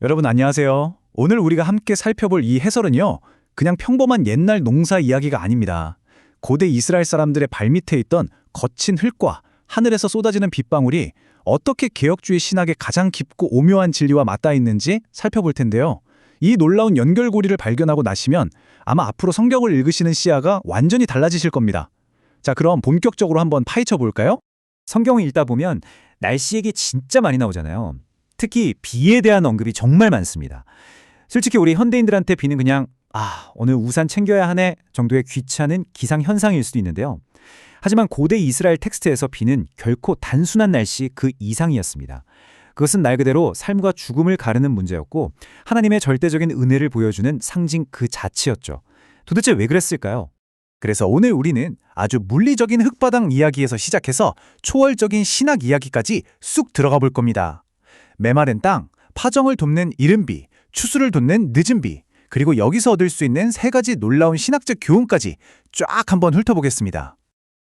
여러분 안녕하세요. 오늘 우리가 함께 살펴볼 이 해설은요, 그냥 평범한 옛날 농사 이야기가 아닙니다. 고대 이스라엘 사람들의 발밑에 있던 거친 흙과 하늘에서 쏟아지는 빗방울이 어떻게 개혁주의 신학의 가장 깊고 오묘한 진리와 맞닿아 있는지 살펴볼 텐데요. 이 놀라운 연결고리를 발견하고 나시면 아마 앞으로 성경을 읽으시는 시야가 완전히 달라지실 겁니다. 자, 그럼 본격적으로 한번 파헤쳐 볼까요? 성경을 읽다 보면 날씨 얘기 진짜 많이 나오잖아요. 특히 비에 대한 언급이 정말 많습니다. 솔직히 우리 현대인들한테 비는 그냥 오늘 우산 챙겨야 하네 정도의 귀찮은 기상현상일 수도 있는데요. 하지만 고대 이스라엘 텍스트에서 비는 결코 단순한 날씨 그 이상이었습니다. 그것은 말 그대로 삶과 죽음을 가르는 문제였고 하나님의 절대적인 은혜를 보여주는 상징 그 자체였죠. 도대체 왜 그랬을까요? 그래서 오늘 우리는 아주 물리적인 흙바닥 이야기에서 시작해서 초월적인 신학 이야기까지 쑥 들어가 볼 겁니다. 메마른 땅, 파정을 돕는 이른 비, 추수를 돕는 늦은 비, 그리고 여기서 얻을 수 있는 세 가지 놀라운 신학적 교훈까지 쫙 한번 훑어보겠습니다.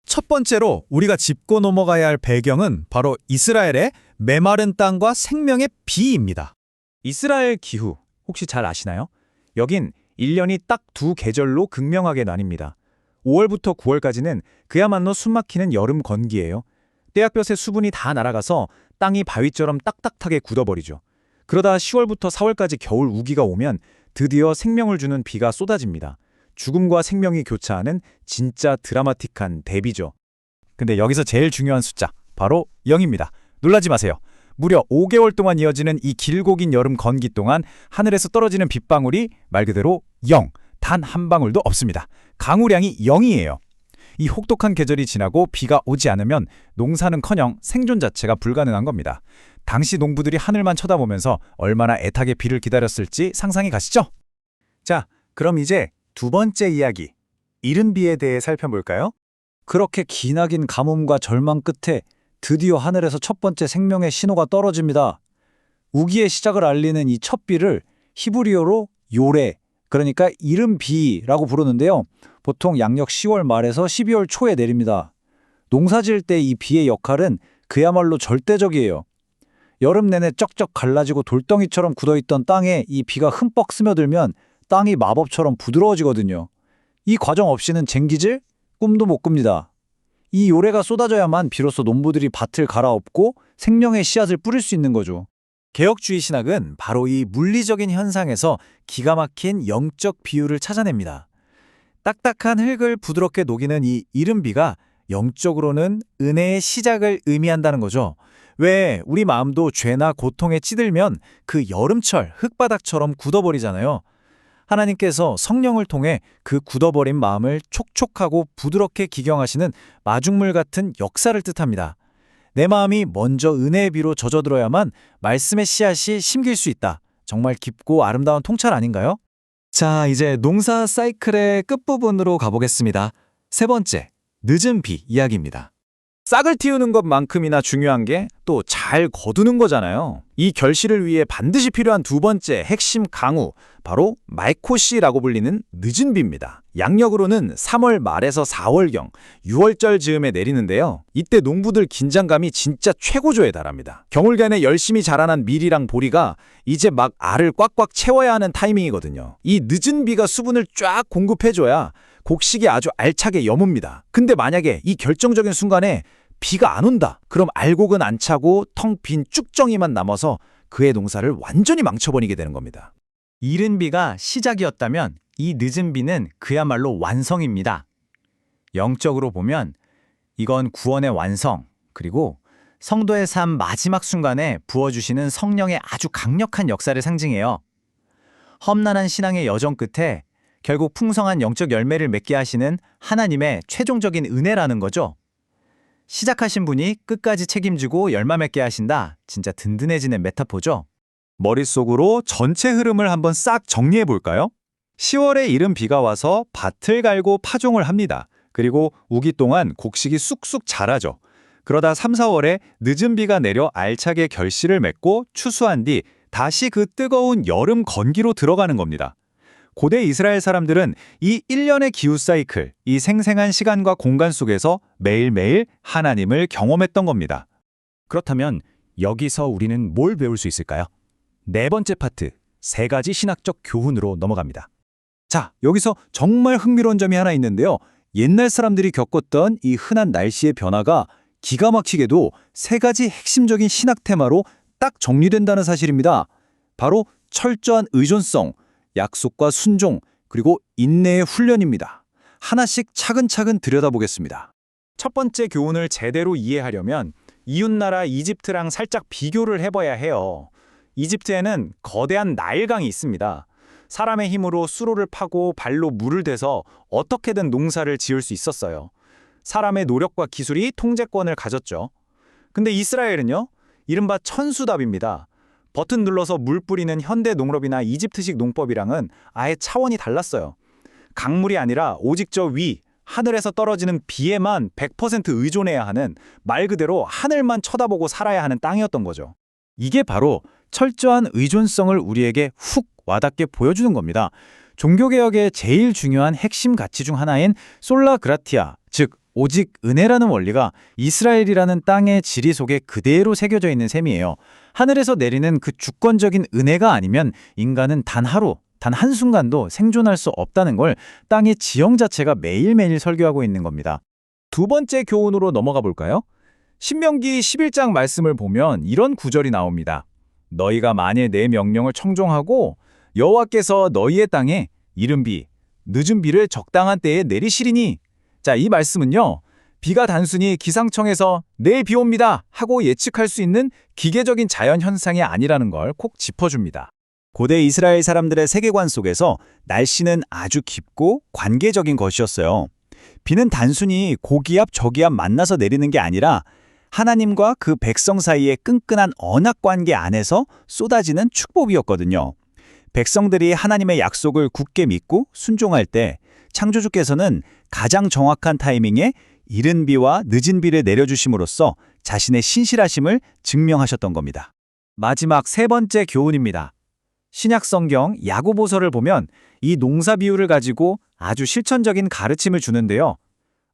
첫 번째로 우리가 짚고 넘어가야 할 배경은 바로 이스라엘의 메마른 땅과 생명의 비입니다. 이스라엘 기후, 혹시 잘 아시나요? 여긴 1년이 딱 두 계절로 극명하게 나뉩니다. 5월부터 9월까지는 그야말로 숨막히는 여름 건기예요. 떼약볕에 수분이 다 날아가서 땅이 바위처럼 딱딱하게 굳어버리죠. 그러다 10월부터 4월까지 겨울 우기가 오면 드디어 생명을 주는 비가 쏟아집니다. 죽음과 생명이 교차하는 진짜 드라마틱한 대비죠. 근데 여기서 제일 중요한 숫자, 바로 0입니다. 놀라지 마세요. 무려 5개월 동안 이어지는 이 길고 긴 여름 건기 동안 하늘에서 떨어지는 빗방울이 말 그대로 0, 단 한 방울도 없습니다. 강우량이 0이에요. 이 혹독한 계절이 지나고 비가 오지 않으면 농사는커녕 생존 자체가 불가능한 겁니다. 당시 농부들이 하늘만 쳐다보면서 얼마나 애타게 비를 기다렸을지 상상이 가시죠? 자, 그럼 이제 두 번째 이야기, 이른 비에 대해 살펴볼까요? 그렇게 기나긴 가뭄과 절망 끝에 드디어 하늘에서 첫 번째 생명의 신호가 떨어집니다. 우기의 시작을 알리는 이 첫 비를 히브리어로 요레, 그러니까 이른 비라고 부르는데요. 보통 양력 10월 말에서 12월 초에 내립니다. 농사 지을 때 이 비의 역할은 그야말로 절대적이에요. 여름 내내 쩍쩍 갈라지고 돌덩이처럼 굳어있던 땅에 이 비가 흠뻑 스며들면 땅이 마법처럼 부드러워지거든요. 이 과정 없이는 쟁기질? 꿈도 못 꿉니다. 이 요래가 쏟아져야만 비로소 농부들이 밭을 갈아엎고 생명의 씨앗을 뿌릴 수 있는 거죠. 개혁주의 신학은 바로 이 물리적인 현상에서 기가 막힌 영적 비유를 찾아냅니다. 딱딱한 흙을 부드럽게 녹이는 이 이른 비가 영적으로는 은혜의 시작을 의미한다는 거죠. 왜 우리 마음도 죄나 고통에 찌들면 그 여름철 흙바닥처럼 굳어버리잖아요. 하나님께서 성령을 통해 그 굳어버린 마음을 촉촉하고 부드럽게 기경하시는 마중물 같은 역사를 뜻합니다. 내 마음이 먼저 은혜의 비로 젖어들어야만 말씀의 씨앗이 심길 수 있다. 정말 깊고 아름다운 통찰 아닌가요? 자, 이제 농사 사이클의 끝부분으로 가보겠습니다. 세 번째, 늦은 비 이야기입니다. 싹을 틔우는 것만큼이나 중요한 게 또 잘 거두는 거잖아요. 이 결실을 위해 반드시 필요한 두 번째 핵심 강우, 바로 말코시라고 불리는 늦은 비입니다. 양력으로는 3월 말에서 4월경, 6월절 즈음에 내리는데요. 이때 농부들 긴장감이 진짜 최고조에 달합니다. 겨울간에 열심히 자라난 밀이랑 보리가 이제 막 알을 꽉꽉 채워야 하는 타이밍이거든요. 이 늦은 비가 수분을 쫙 공급해줘야 곡식이 아주 알차게 여뭅니다. 근데 만약에 이 결정적인 순간에 비가 안 온다. 그럼 알곡은 안 차고 텅 빈 쭉정이만 남아서 그의 농사를 완전히 망쳐버리게 되는 겁니다. 이른 비가 시작이었다면 이 늦은 비는 그야말로 완성입니다. 영적으로 보면 이건 구원의 완성, 그리고 성도의 삶 마지막 순간에 부어주시는 성령의 아주 강력한 역사를 상징해요. 험난한 신앙의 여정 끝에 결국 풍성한 영적 열매를 맺게 하시는 하나님의 최종적인 은혜라는 거죠. 시작하신 분이 끝까지 책임지고 열매 맺게 하신다. 진짜 든든해지는 메타포죠. 머릿속으로 전체 흐름을 한번 싹 정리해 볼까요? 10월에 이른 비가 와서 밭을 갈고 파종을 합니다. 그리고 우기 동안 곡식이 쑥쑥 자라죠. 그러다 3, 4월에 늦은 비가 내려 알차게 결실을 맺고 추수한 뒤 다시 그 뜨거운 여름 건기로 들어가는 겁니다. 고대 이스라엘 사람들은 이 1년의 기후 사이클, 이 생생한 시간과 공간 속에서 매일매일 하나님을 경험했던 겁니다. 그렇다면 여기서 우리는 뭘 배울 수 있을까요? 네 번째 파트, 세 가지 신학적 교훈으로 넘어갑니다. 자, 여기서 정말 흥미로운 점이 하나 있는데요. 옛날 사람들이 겪었던 이 흔한 날씨의 변화가 기가 막히게도 세 가지 핵심적인 신학 테마로 딱 정리된다는 사실입니다. 바로 철저한 의존성, 약속과 순종, 그리고 인내의 훈련입니다. 하나씩 차근차근 들여다보겠습니다. 첫 번째 교훈을 제대로 이해하려면 이웃나라 이집트랑 살짝 비교를 해봐야 해요. 이집트에는 거대한 나일강이 있습니다. 사람의 힘으로 수로를 파고 발로 물을 대서 어떻게든 농사를 지을 수 있었어요. 사람의 노력과 기술이 통제권을 가졌죠. 근데 이스라엘은요? 이른바 천수답입니다. 버튼 눌러서 물 뿌리는 현대 농업이나 이집트식 농법이랑은 아예 차원이 달랐어요. 강물이 아니라 오직 저 위, 하늘에서 떨어지는 비에만 100% 의존해야 하는, 말 그대로 하늘만 쳐다보고 살아야 하는 땅이었던 거죠. 이게 바로 철저한 의존성을 우리에게 훅 와닿게 보여주는 겁니다. 종교개혁의 제일 중요한 핵심 가치 중 하나인 솔라 그라티아, 즉 오직 은혜라는 원리가 이스라엘이라는 땅의 지리 속에 그대로 새겨져 있는 셈이에요. 하늘에서 내리는 그 주권적인 은혜가 아니면 인간은 단 하루, 단 한순간도 생존할 수 없다는 걸 땅의 지형 자체가 매일매일 설교하고 있는 겁니다. 두 번째 교훈으로 넘어가 볼까요? 신명기 11장 말씀을 보면 이런 구절이 나옵니다. 너희가 만일 내 명령을 청종하고 여호와께서 너희의 땅에 이른 비, 늦은 비를 적당한 때에 내리시리니. 자, 이 말씀은요. 비가 단순히 기상청에서 내일 비 옵니다 하고 예측할 수 있는 기계적인 자연 현상이 아니라는 걸 콕 짚어줍니다. 고대 이스라엘 사람들의 세계관 속에서 날씨는 아주 깊고 관계적인 것이었어요. 비는 단순히 고기압, 저기압 만나서 내리는 게 아니라 하나님과 그 백성 사이의 끈끈한 언약 관계 안에서 쏟아지는 축복이었거든요. 백성들이 하나님의 약속을 굳게 믿고 순종할 때 창조주께서는 가장 정확한 타이밍에 이른 비와 늦은 비를 내려주심으로써 자신의 신실하심을 증명하셨던 겁니다. 마지막 세 번째 교훈입니다. 신약 성경 야고보서를 보면 이 농사 비유를 가지고 아주 실천적인 가르침을 주는데요.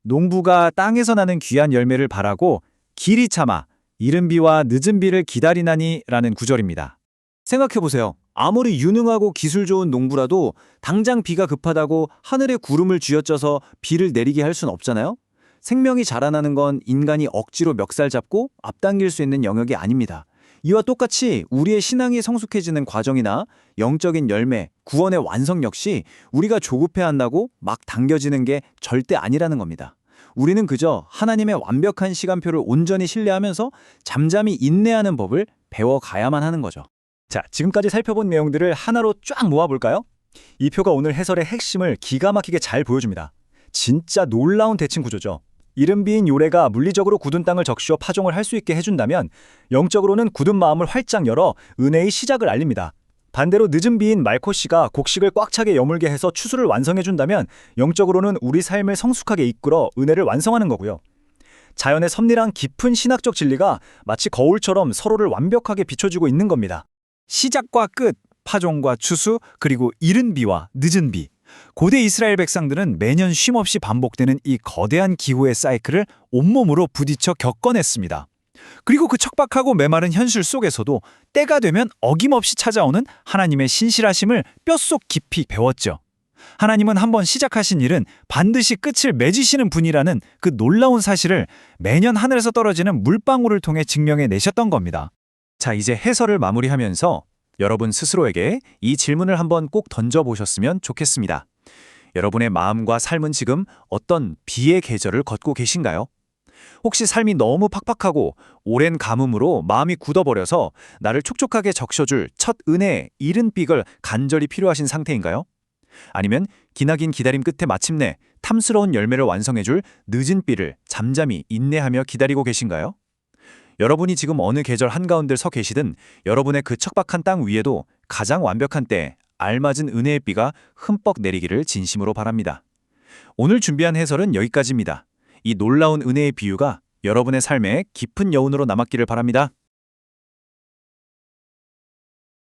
농부가 땅에서 나는 귀한 열매를 바라고 길이 참아 이른 비와 늦은 비를 기다리나니 라는 구절입니다. 생각해보세요. 아무리 유능하고 기술 좋은 농부라도 당장 비가 급하다고 하늘에 구름을 쥐어짜서 비를 내리게 할 순 없잖아요? 생명이 자라나는 건 인간이 억지로 멱살 잡고 앞당길 수 있는 영역이 아닙니다. 이와 똑같이 우리의 신앙이 성숙해지는 과정이나 영적인 열매, 구원의 완성 역시 우리가 조급해한다고 막 당겨지는 게 절대 아니라는 겁니다. 우리는 그저 하나님의 완벽한 시간표를 온전히 신뢰하면서 잠잠히 인내하는 법을 배워가야만 하는 거죠. 자, 지금까지 살펴본 내용들을 하나로 쫙 모아볼까요? 이 표가 오늘 해설의 핵심을 기가 막히게 잘 보여줍니다. 진짜 놀라운 대칭 구조죠. 이른 비인 요레가 물리적으로 굳은 땅을 적시어 파종을 할 수 있게 해준다면 영적으로는 굳은 마음을 활짝 열어 은혜의 시작을 알립니다. 반대로 늦은 비인 말코씨가 곡식을 꽉 차게 여물게 해서 추수를 완성해준다면 영적으로는 우리 삶을 성숙하게 이끌어 은혜를 완성하는 거고요. 자연의 섭리랑 깊은 신학적 진리가 마치 거울처럼 서로를 완벽하게 비춰주고 있는 겁니다. 시작과 끝, 파종과 추수, 그리고 이른 비와 늦은 비. 고대 이스라엘 백성들은 매년 쉼없이 반복되는 이 거대한 기후의 사이클을 온몸으로 부딪혀 겪어냈습니다. 그리고 그 척박하고 메마른 현실 속에서도 때가 되면 어김없이 찾아오는 하나님의 신실하심을 뼛속 깊이 배웠죠. 하나님은 한번 시작하신 일은 반드시 끝을 맺으시는 분이라는 그 놀라운 사실을 매년 하늘에서 떨어지는 물방울을 통해 증명해 내셨던 겁니다. 자, 이제 해설을 마무리하면서 여러분 스스로에게 이 질문을 한번 꼭 던져보셨으면 좋겠습니다. 여러분의 마음과 삶은 지금 어떤 비의 계절을 걷고 계신가요? 혹시 삶이 너무 팍팍하고 오랜 가뭄으로 마음이 굳어버려서 나를 촉촉하게 적셔줄 첫 은혜, 이른 비가 간절히 필요하신 상태인가요? 아니면 기나긴 기다림 끝에 마침내 탐스러운 열매를 완성해줄 늦은 비를 잠잠히 인내하며 기다리고 계신가요? 여러분이 지금 어느 계절 한가운데 서 계시든 여러분의 그 척박한 땅 위에도 가장 완벽한 때 알맞은 은혜의 비가 흠뻑 내리기를 진심으로 바랍니다. 오늘 준비한 해설은 여기까지입니다. 이 놀라운 은혜의 비유가 여러분의 삶에 깊은 여운으로 남았기를 바랍니다.